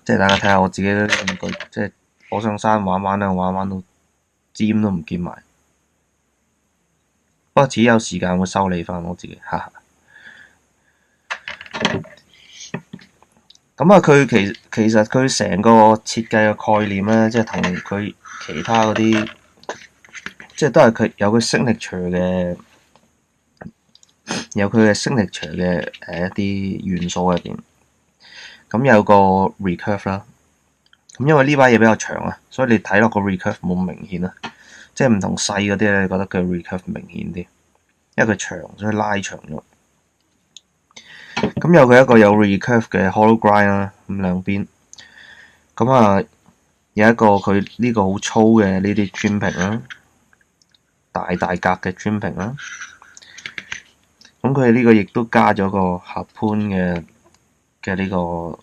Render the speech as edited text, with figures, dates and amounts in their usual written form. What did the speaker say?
即係大家睇下我自己啲玩具，即係我上山玩到尖都唔見埋。不過只有時間會修理翻我自己，哈哈。咁啊，其實佢成個設計嘅概念咧，即係同佢其他嗰啲，即係都係佢有佢 signature 嘅，有佢嘅 signature 嘅一啲元素入邊。咁有個 recurve 啦，咁因為呢把嘢比較長啊，所以你睇落個 recurve 冇咁明顯啊。即係唔同細嗰啲咧，你覺得佢 recurve 明顯啲，因為佢長，所以拉長咗。咁有佢一個有 recurve 嘅 hollow grind 啦，咁兩邊。咁啊，有一個佢呢個好粗嘅呢啲磚屏啦，大格嘅磚屏啦。咁佢呢個亦都加咗個合盤嘅呢個